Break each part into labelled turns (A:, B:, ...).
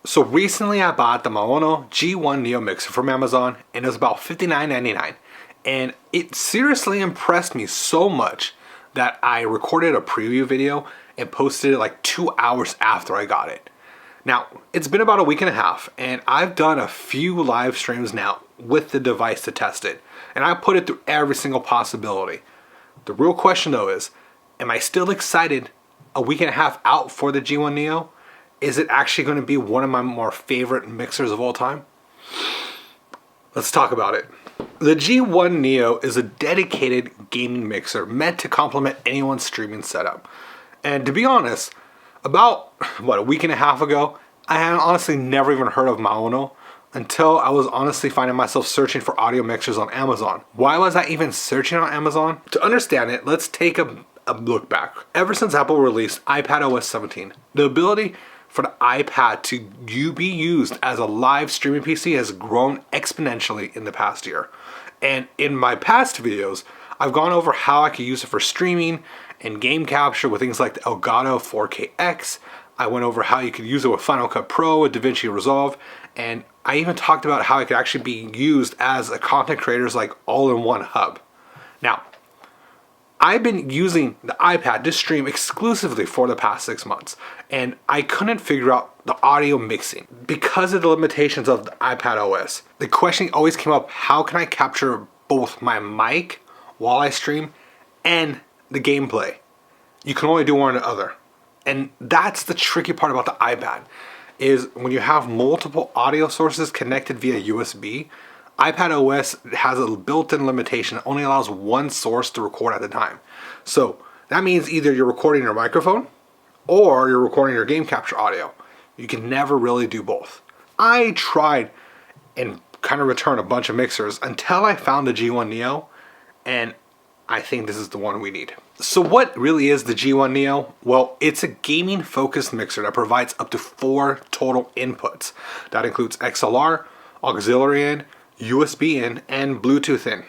A: So recently I bought the Maono G1 Neo Mixer from Amazon and it was about $59.99. And it seriously impressed me so much that I recorded a preview video and posted it like 2 hours after I got it. Now, it's been about a week and a half and I've done a few live streams now with the device to test it. And I put it through every single possibility. The real question though is, am I still excited a week and a half out for the G1 Neo? Is it actually going to be one of my more favorite mixers of all time? Let's talk about it. The G1 Neo is a dedicated gaming mixer meant to complement anyone's streaming setup. And to be honest, about, a week and a half ago, I had honestly never even heard of Maono until I was honestly finding myself searching for audio mixers on Amazon. Why was I even searching on Amazon? To understand it, let's take a look back. Ever since Apple released iPadOS 17, the ability for the iPad to be used as a live streaming PC has grown exponentially in the past year. And in my past videos, I've gone over how I could use it for streaming and game capture with things like the Elgato 4KX. I went over how you could use it with Final Cut Pro, with DaVinci Resolve, and I even talked about how it could actually be used as a content creator's like all-in-one hub. Now, I've been using the iPad to stream exclusively for the past 6 months, and I couldn't figure out the audio mixing because of the limitations of the iPad OS. The question always came up, how can I capture both my mic while I stream and the gameplay? You can only do one or the other. And that's the tricky part about the iPad, is when you have multiple audio sources connected via USB, iPad OS has a built-in limitation that only allows one source to record at a time. So that means either you're recording your microphone or you're recording your game capture audio. You can never really do both. I tried and kind of returned a bunch of mixers until I found the G1 Neo, and I think this is the one we need. So what really is the G1 Neo? Well, it's a gaming focused mixer that provides up to 4 total inputs. That includes XLR, auxiliary in, USB in, and Bluetooth in.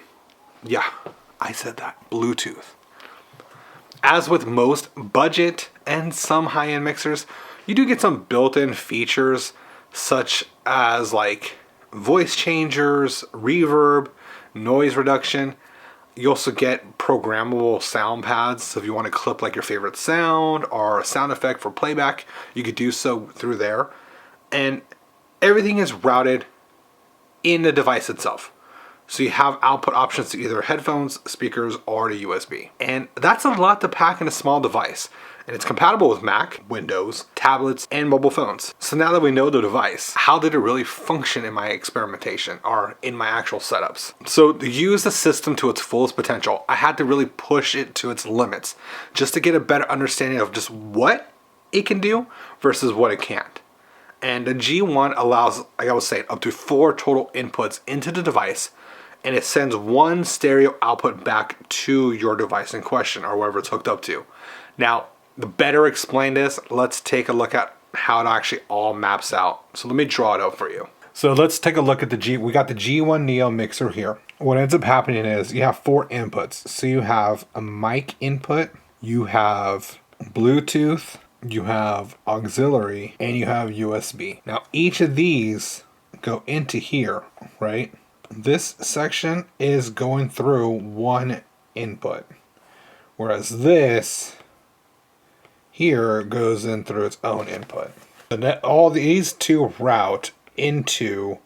A: Yeah, I said that, Bluetooth. As with most budget and some high-end mixers, you do get some built-in features such as like voice changers, reverb, noise reduction. You also get programmable sound pads, so if you want to clip like your favorite sound or a sound effect for playback, you could do so through there. And everything is routed in the device itself. So you have output options to either headphones, speakers, or to USB. And that's a lot to pack in a small device. And it's compatible with Mac, Windows, tablets, and mobile phones. So now that we know the device, how did it really function in my experimentation or in my actual setups? So to use the system to its fullest potential, I had to really push it to its limits just to get a better understanding of just what it can do versus what it can't. And the G1 allows, like I was saying, up to 4 total inputs into the device, and it sends one stereo output back to your device in question or wherever it's hooked up to. Now, to better explain this, let's take a look at how it actually all maps out. So let me draw it out for you. So let's take a look at we got the G1 Neo Mixer here. What ends up happening is you have 4 inputs. So you have a mic input, you have Bluetooth, you have auxiliary, and you have USB. Now each of these go into here, right? This section is going through one input, whereas this here goes in through its own input. And all these 2 route into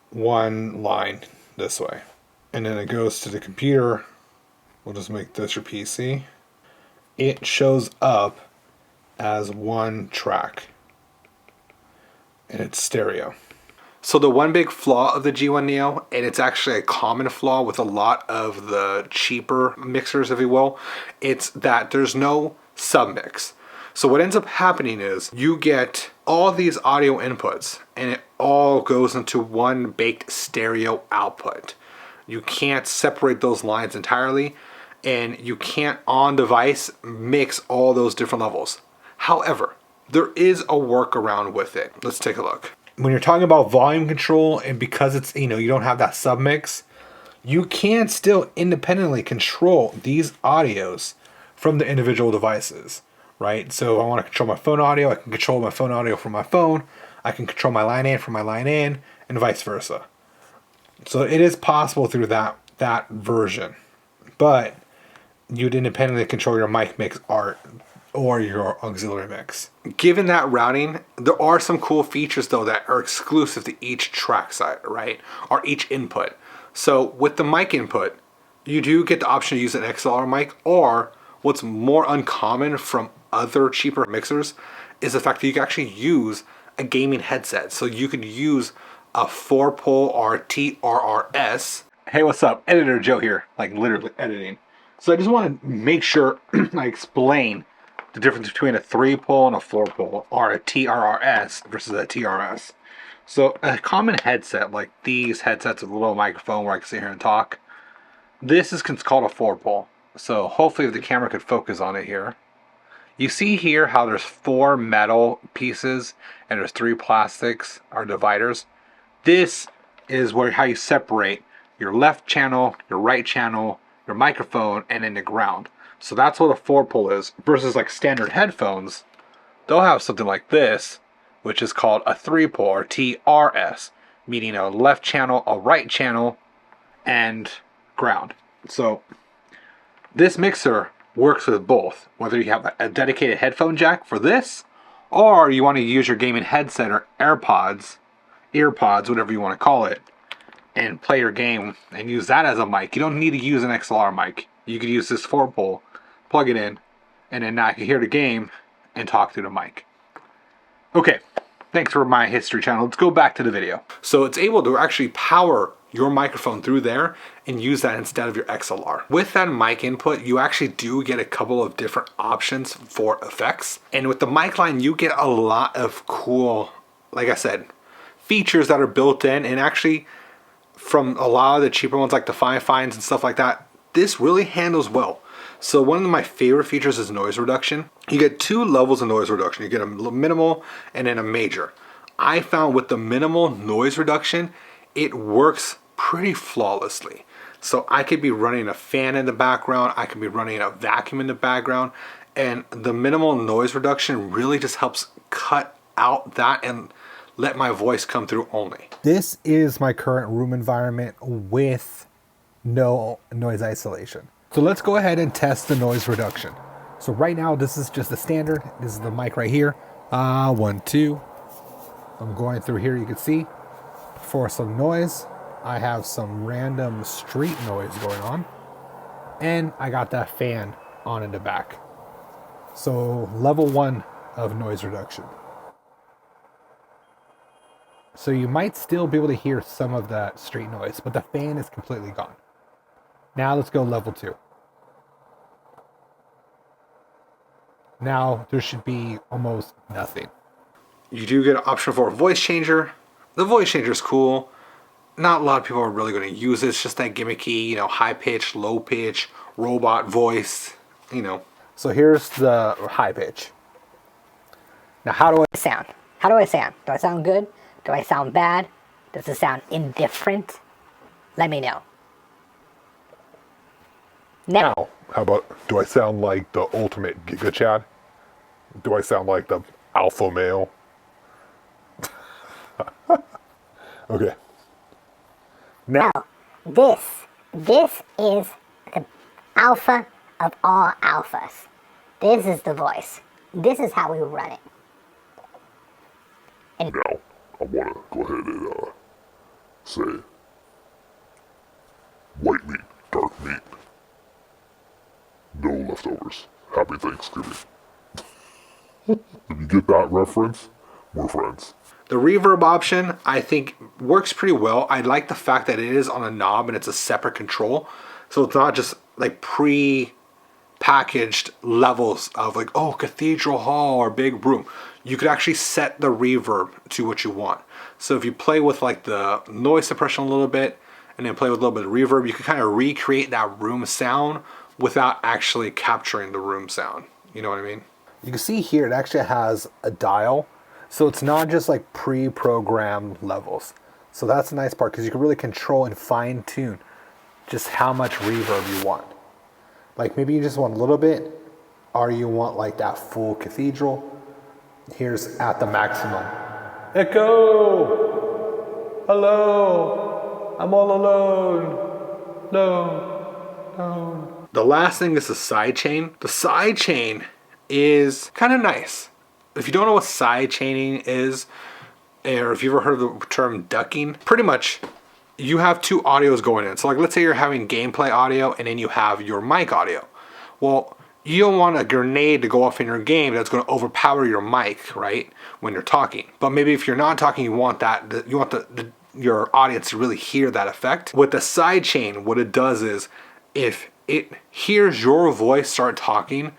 A: one line this way. And then it goes to the computer. We'll just make this your PC. It shows up as one track. And it's stereo. So the one big flaw of the G1 Neo, and it's actually a common flaw with a lot of the cheaper mixers, if you will, it's that there's no submix. So what ends up happening is you get all these audio inputs and it all goes into one baked stereo output. You can't separate those lines entirely, and you can't on device mix all those different levels. However, there is a workaround with it. Let's take a look. When you're talking about volume control, and because it's, you don't have that submix, you can still independently control these audios from the individual devices, right? So if I want to control my phone audio, I can control my phone audio from my phone. I can control my line in from my line in, and vice versa. So it is possible through that version, but you'd independently control your mic mix art or your auxiliary mix. Given that routing, there are some cool features though that are exclusive to each track side, right? Or each input. So with the mic input, you do get the option to use an XLR mic, or what's more uncommon from other cheaper mixers is the fact that you can actually use a gaming headset. So you could use a 4-pole or TRRS. Hey, what's up? Editor Joe here, like literally editing. So I just want to make sure I explain the difference between a 3-pole and a 4-pole, or a TRRS versus a TRS. So a common headset, like these headsets with a little microphone where I can sit here and talk, this is called a 4-pole. So hopefully the camera could focus on it here. You see here how there's 4 metal pieces and there's 3 plastics or dividers. This is how you separate your left channel, your right channel, your microphone, and then the ground. So that's what a 4-pole is, versus like standard headphones. They'll have something like this, which is called a 3-pole or TRS, meaning a left channel, a right channel, and ground. So this mixer works with both, whether you have a dedicated headphone jack for this, or you want to use your gaming headset or earpods, whatever you want to call it, and play your game and use that as a mic. You don't need to use an XLR mic. You could use this 4-pole, plug it in, and then now I can hear the game and talk through the mic. Okay, thanks for my history channel. Let's go back to the video. So it's able to actually power your microphone through there and use that instead of your XLR. With that mic input, you actually do get a couple of different options for effects. And with the mic line, you get a lot of cool, like I said, features that are built in, and actually from a lot of the cheaper ones like the Fines and stuff like that, this really handles well. So one of my favorite features is noise reduction. You get 2 levels of noise reduction. You get a minimal and then a major. I found with the minimal noise reduction, it works pretty flawlessly. So I could be running a fan in the background, I could be running a vacuum in the background, and the minimal noise reduction really just helps cut out that and let my voice come through only. This is my current room environment with no noise isolation. So let's go ahead and test the noise reduction. So right now, this is just the standard. This is the mic right here. 1, 2. I'm going through here, you can see. For some noise, I have some random street noise going on. And I got that fan on in the back. So level 1 of noise reduction. So you might still be able to hear some of that street noise, but the fan is completely gone. Now let's go level 2. Now there should be almost nothing. You do get an option for a voice changer. The voice changer is cool. Not a lot of people are really going to use it. It's just that gimmicky, high pitch, low pitch, robot voice, So here's the high pitch. Now how do I
B: sound? How do I sound? Do I sound good? Do I sound bad? Does it sound indifferent? Let me know.
C: Now, how about, do I sound like the ultimate Giga Chad? Do I sound like the alpha male? Okay.
B: Now, this is the alpha of all alphas. This is the voice. This is how we run it. And
C: now, I want to go ahead and say, white meat, dark meat, no leftovers. Happy Thanksgiving. If you get that reference, we're friends.
A: The reverb option, I think, works pretty well. I like the fact that it is on a knob and it's a separate control. So it's not just like pre-packaged levels of like, oh, cathedral hall or big room. You could actually set the reverb to what you want. So if you play with like the noise suppression a little bit and then play with a little bit of reverb, you can kind of recreate that room sound without actually capturing the room sound. You know what I mean? You can see here it actually has a dial. So it's not just like pre-programmed levels. So that's the nice part because you can really control and fine tune just how much reverb you want. Like maybe you just want a little bit, or you want like that full cathedral. Here's at the maximum. Echo! Hello! I'm all alone. No. No. The last thing is the sidechain. The sidechain is kind of nice. If you don't know what sidechaining is, or if you've ever heard of the term ducking, pretty much you have two audios going in. So like, let's say you're having gameplay audio and then you have your mic audio. Well, you don't want a grenade to go off in your game that's going to overpower your mic, right, when you're talking. But maybe if you're not talking, you want that, you want your audience to really hear that effect. With the sidechain, what it does is, if it hears your voice start talking,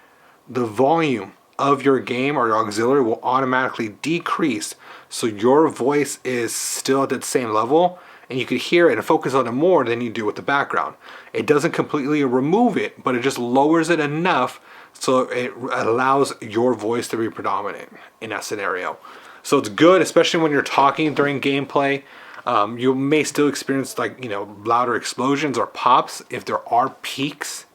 A: the volume of your game or your auxiliary will automatically decrease, so your voice is still at that same level, and you could hear it and focus on it more than you do with the background. It doesn't completely remove it, but it just lowers it enough so it allows your voice to be predominant in that scenario. So it's good, especially when you're talking during gameplay. You may still experience, like, louder explosions or pops. If there are peaks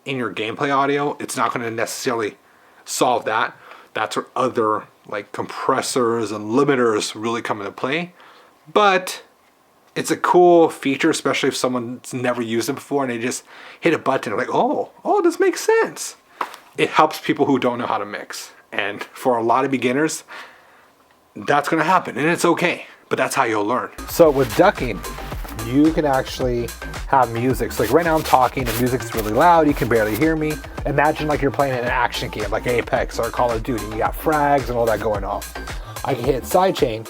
A: in your gameplay audio, it's not going to necessarily solve that. That's where other like compressors and limiters really come into play. But it's a cool feature, especially if someone's never used it before and they just hit a button and like, oh, this makes sense. It helps people who don't know how to mix. And for a lot of beginners, that's going to happen, and it's okay. But that's how you'll learn. So with ducking, you can actually have music. So like right now I'm talking, the music's really loud, you can barely hear me. Imagine like you're playing an action game like Apex or Call of Duty. You got frags and all that going off. I can hit sidechain.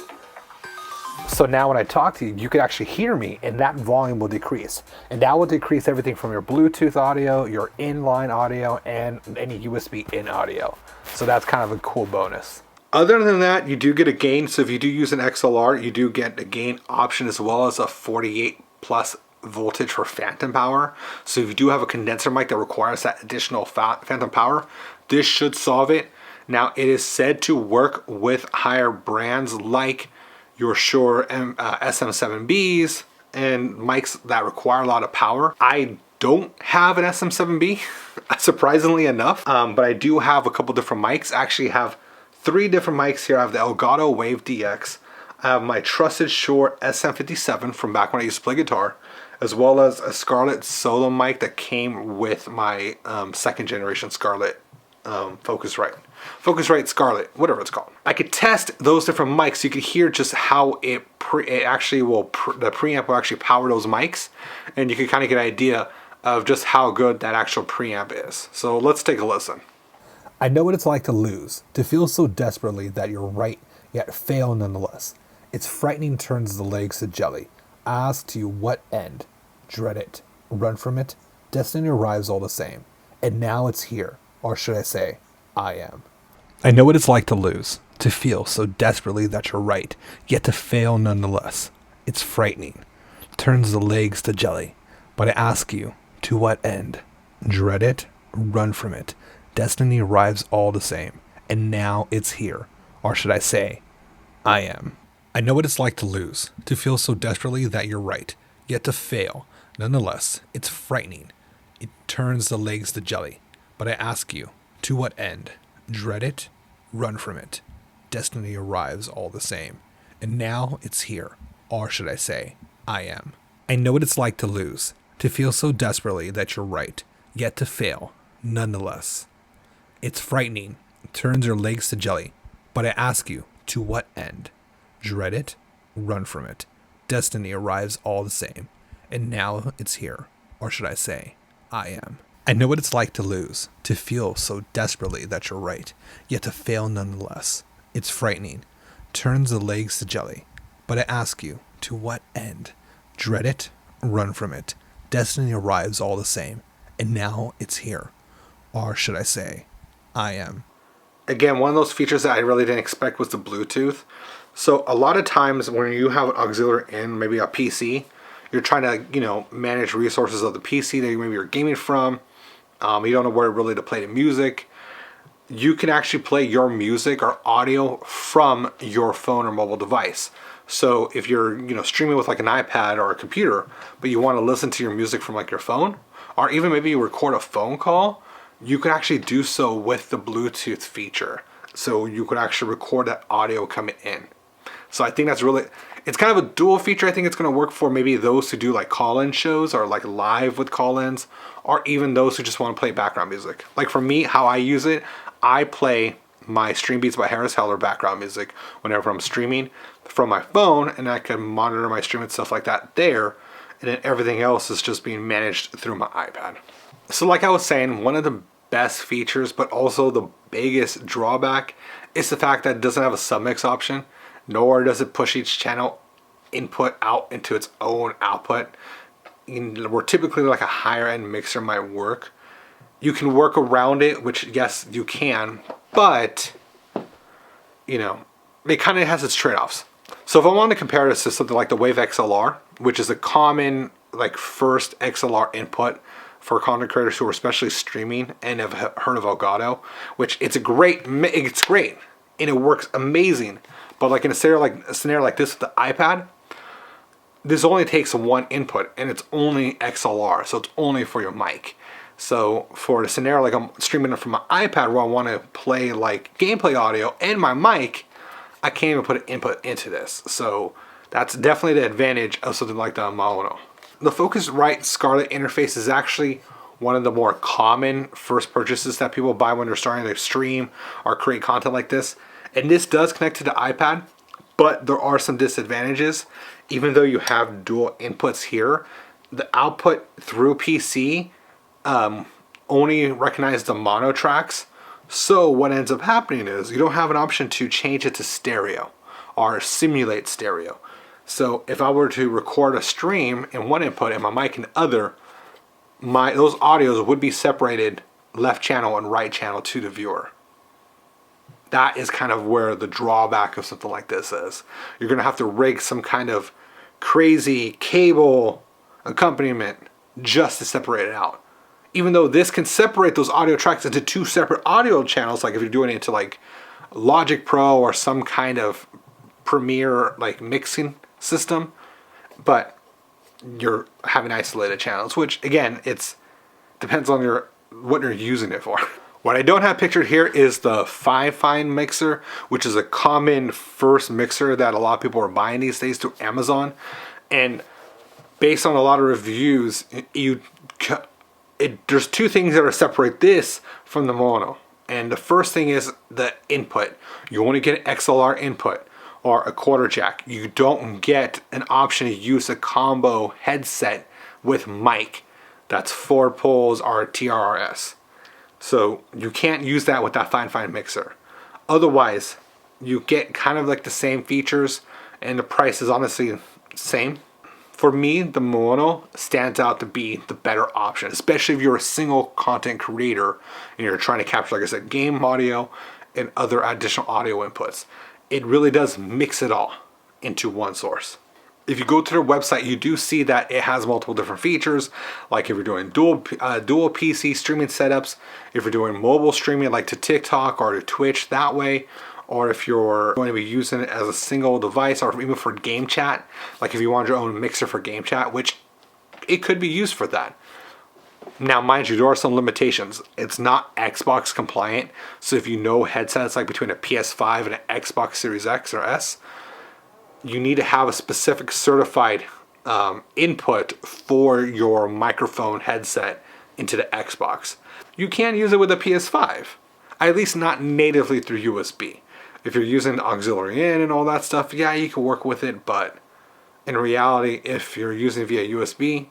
A: So now when I talk to you, you can actually hear me, and that volume will decrease. And that will decrease everything from your Bluetooth audio, your inline audio, and any USB in audio. So that's kind of a cool bonus. Other than that, you do get a gain. So if you do use an XLR, you do get a gain option as well as a 48 plus voltage for phantom power. So if you do have a condenser mic that requires that additional phantom power, this should solve it. Now it is said to work with higher brands like your Shure SM7Bs and mics that require a lot of power. I don't have an SM7B, surprisingly enough, but I do have a couple different mics. I actually have 3 different mics here. I have the Elgato Wave DX. I have my trusted Shure SM57 from back when I used to play guitar, as well as a Scarlett solo mic that came with my second generation Scarlett Focusrite Scarlett, whatever it's called. I could test those different mics so you could hear just how the preamp will actually power those mics, and you could kind of get an idea of just how good that actual preamp is. So let's take a listen. I know what it's like to lose, to feel so desperately that you're right, yet fail nonetheless. It's frightening, turns the legs to jelly. Ask to what end? Dread it, run from it, destiny arrives all the same. And now it's here, or should I say, I am. I know what it's like to lose, to feel so desperately that you're right, yet to fail nonetheless. It's frightening, turns the legs to jelly. But I ask you, to what end? Dread it, run from it. Destiny arrives all the same, and now it's here, or should I say, I am. I know what it's like to lose, to feel so desperately that you're right, yet to fail. Nonetheless, it's frightening. It turns the legs to jelly. But I ask you, to what end? Dread it, run from it. Destiny arrives all the same, and now it's here, or should I say, I am. I know what it's like to lose, to feel so desperately that you're right, yet to fail. Nonetheless, it's frightening, turns your legs to jelly, but I ask you, to what end? Dread it, run from it. Destiny arrives all the same, and now it's here, or should I say, I am. I know what it's like to lose, to feel so desperately that you're right, yet to fail nonetheless. It's frightening, turns the legs to jelly, but I ask you, to what end? Dread it, run from it. Destiny arrives all the same, and now it's here, or should I say, I am. Again, one of those features that I really didn't expect was the Bluetooth. So a lot of times when you have an auxiliary in, maybe a PC, you're trying to, manage resources of the PC that maybe you're gaming from. You don't know where really to play the music. You can actually play your music or audio from your phone or mobile device. So if you're, streaming with like an iPad or a computer, but you want to listen to your music from like your phone, or even maybe you record a phone call, you can actually do so with the Bluetooth feature. So you could actually record that audio coming in. So I think that's really, it's kind of a dual feature. I think it's going to work for maybe those who do like call-in shows or like live with call-ins, or even those who just want to play background music. Like for me, how I use it, I play my Stream Beats by Harris Heller background music whenever I'm streaming from my phone, and I can monitor my stream and stuff like that there, and then everything else is just being managed through my iPad. So like I was saying, one of the best features, but also the biggest drawback, is the fact that it doesn't have a submix option, nor does it push each channel input out into its own output. Where typically like a higher end mixer might work. You can work around it, which yes, you can, but you know, it kind of has its trade-offs. So if I want to compare this to something like the Wave XLR, which is a common like first XLR input for content creators who are especially streaming and have heard of Elgato, which it's great and it works amazing. But like in a scenario like this with the iPad, this only takes one input and it's only XLR, so it's only for your mic. So for the scenario like I'm streaming it from my iPad where I want to play like gameplay audio and my mic, I can't even put an input into this. So that's definitely the advantage of something like the Maono. The Focusrite Scarlett interface is actually one of the more common first purchases that people buy when they're starting to stream or create content like this. And this does connect to the iPad, but there are some disadvantages. Even though you have dual inputs here, the output through PC only recognizes the mono tracks. So what ends up happening is you don't have an option to change it to stereo or simulate stereo. So if I were to record a stream in one input and my mic in the other, those audios would be separated left channel and right channel to the viewer. That is kind of where the drawback of something like this is. You're going to have to rig some kind of crazy cable accompaniment just to separate it out. Even though this can separate those audio tracks into two separate audio channels, like if you're doing it into like Logic Pro or some kind of Premiere like mixing system, but you're having isolated channels, which again, it's depends on what you're using it for. What I don't have pictured here is the Fine mixer, which is a common first mixer that a lot of people are buying these days through Amazon. And based on a lot of reviews, there's two things that are separate this from the Maono. And the first thing is the input. You only get an XLR input or a quarter jack. You don't get an option to use a combo headset with mic. That's 4 poles or TRRS. So you can't use that with that Fine mixer. Otherwise, you get kind of like the same features and the price is honestly the same. For me, the Maono stands out to be the better option, especially if you're a single content creator and you're trying to capture, like I said, game audio and other additional audio inputs. It really does mix it all into one source. If you go to their website, you do see that it has multiple different features, like if you're doing dual PC streaming setups, if you're doing mobile streaming like to TikTok or to Twitch that way, or if you're going to be using it as a single device or even for game chat, like if you want your own mixer for game chat, which it could be used for that. Now, mind you, there are some limitations. It's not Xbox compliant, so if you know headsets like between a PS5 and an Xbox Series X or S, you need to have a specific certified input for your microphone headset into the Xbox. You can't use it with a PS5, at least not natively through USB. If you're using auxiliary in and all that stuff, yeah, you can work with it, but in reality, if you're using it via USB,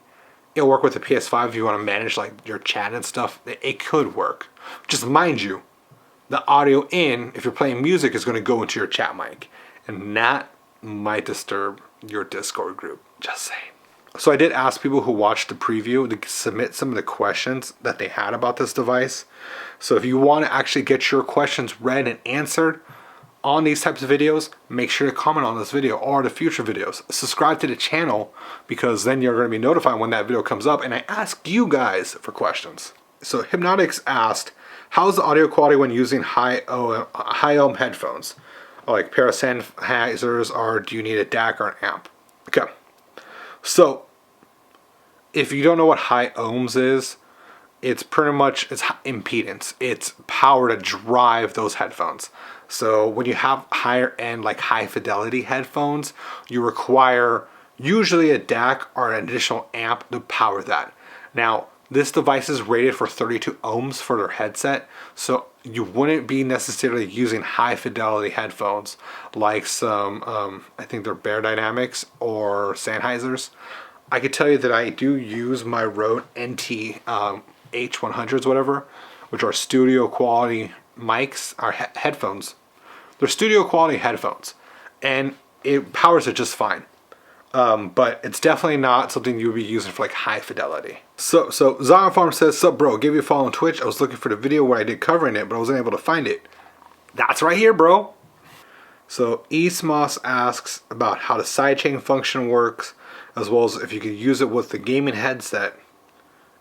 A: it'll work with the PS5 if you want to manage like your chat and stuff. It could work. Just mind you, the audio in, if you're playing music, is going to go into your chat mic, and that might disturb your Discord group. Just saying. So I did ask people who watched the preview to submit some of the questions that they had about this device. So if you want to actually get your questions read and answered on these types of videos, make sure to comment on this video or the future videos. Subscribe to the channel because then you're going to be notified when that video comes up and I ask you guys for questions. So Hypnotics asked, how's the audio quality when using high ohm headphones? Like pair of Sennheisers, or do you need a DAC or an amp? Okay, so if you don't know what high ohms is, it's pretty much it's impedance. It's power to drive those headphones. So when you have higher end, like high fidelity headphones, you require usually a DAC or an additional amp to power that. Now, this device is rated for 32 ohms for their headset, so you wouldn't be necessarily using high fidelity headphones like some, I think they're Bear Dynamics or Sennheisers. I could tell you that I do use my Rode NT H100s, whatever, which are studio quality mics, or headphones. They're studio quality headphones, and it powers it just fine. But it's definitely not something you would be using for like high fidelity. So Zion Farm says, "Sup bro, give you a follow on Twitch. I was looking for the video where I did covering it, but I wasn't able to find it." That's right here, bro. So Eastmoss asks about how the sidechain function works, as well as if you can use it with the gaming headset.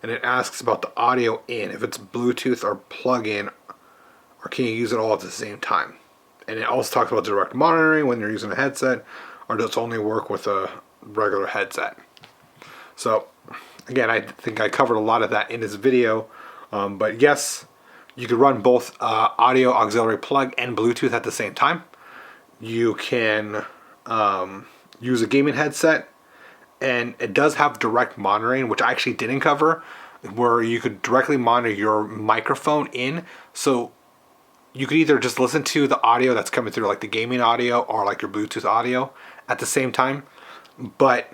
A: And it asks about the audio in, if it's Bluetooth or plug-in, or can you use it all at the same time? And it also talks about direct monitoring when you're using a headset, or does it only work with a regular headset? So again, I think I covered a lot of that in this video, but yes, you can run both audio auxiliary plug and Bluetooth at the same time. You can use a gaming headset, and it does have direct monitoring, which I actually didn't cover, where you could directly monitor your microphone in. So you could either just listen to the audio that's coming through, like the gaming audio or like your Bluetooth audio at the same time, but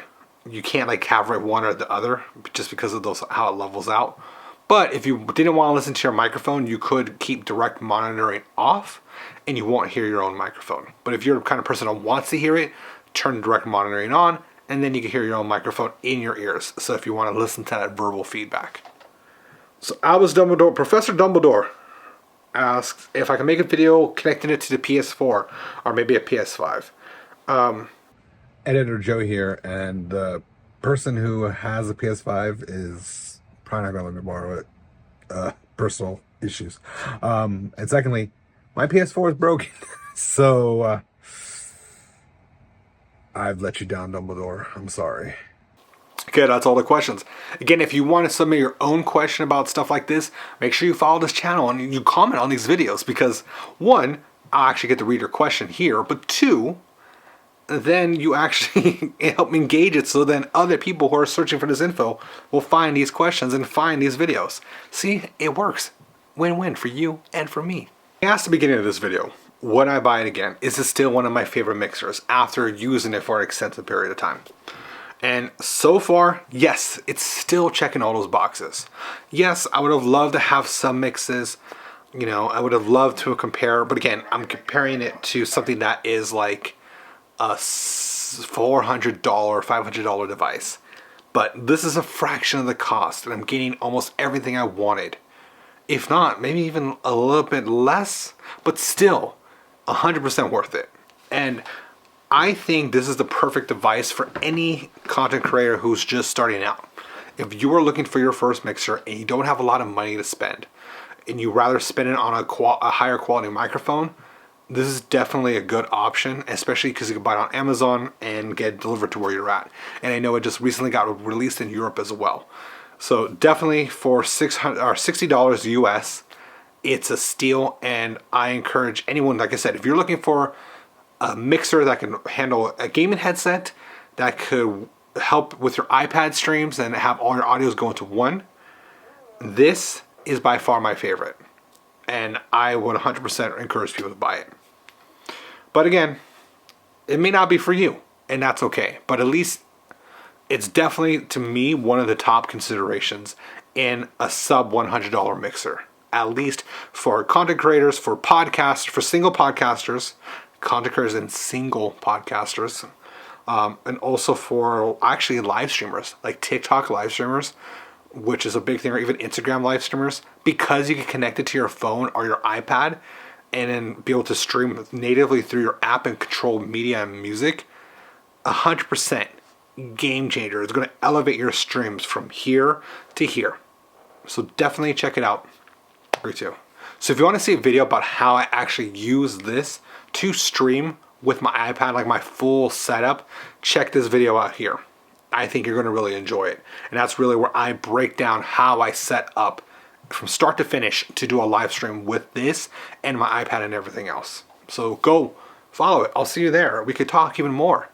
A: you can't like have one or the other just because of those, how it levels out. But if you didn't want to listen to your microphone, you could keep direct monitoring off and you won't hear your own microphone. But if you're the kind of person that wants to hear it, turn direct monitoring on, and then you can hear your own microphone in your ears. So if you want to listen to that verbal feedback. So Albus Dumbledore, Professor Dumbledore asks if I can make a video connecting it to the PS4 or maybe a PS5.
D: Editor Joe here, and the person who has a PS5 is probably not going to let me borrow it. Personal issues. And secondly, my PS4 is broken. So I've let you down, Dumbledore. I'm sorry.
A: Okay, that's all the questions. Again, if you want to submit your own question about stuff like this, make sure you follow this channel and you comment on these videos, because one, I'll actually get to read your question here, but two, then you actually help me engage it, so then other people who are searching for this info will find these questions and find these videos. See, it works. Win-win for you and for me. I asked at the beginning of this video, would I buy it again? Is it still one of my favorite mixers after using it for an extensive period of time? And so far, yes, it's still checking all those boxes. Yes, I would have loved to have some mixes, you know, I would have loved to compare, but again, I'm comparing it to something that is like a $400, $500 device. But this is a fraction of the cost, and I'm getting almost everything I wanted. If not, maybe even a little bit less, but still 100% worth it. And I think this is the perfect device for any content creator who's just starting out. If you are looking for your first mixer and you don't have a lot of money to spend, and you rather spend it on a higher quality microphone, this is definitely a good option, especially because you can buy it on Amazon and get it delivered to where you're at. And I know it just recently got released in Europe as well. So definitely for $60 US, it's a steal, and I encourage anyone, like I said, if you're looking for a mixer that can handle a gaming headset, that could help with your iPad streams and have all your audios go into one, this is by far my favorite. And I would 100% encourage people to buy it. But again, it may not be for you, and that's okay. But at least it's definitely, to me, one of the top considerations in a sub $100 mixer. At least for content creators, for podcasts, for single podcasters, content creators and single podcasters, and also for actually live streamers, like TikTok live streamers, which is a big thing, or even Instagram live streamers, because you can connect it to your phone or your iPad and then be able to stream natively through your app and control media and music. 100% game changer. It's going to elevate your streams from here to here. So definitely check it out. So if you want to see a video about how I actually use this to stream with my iPad, like my full setup, check this video out here. I think you're going to really enjoy it. And that's really where I break down how I set up from start to finish to do a live stream with this and my iPad and everything else. So go follow it. I'll see you there. We could talk even more.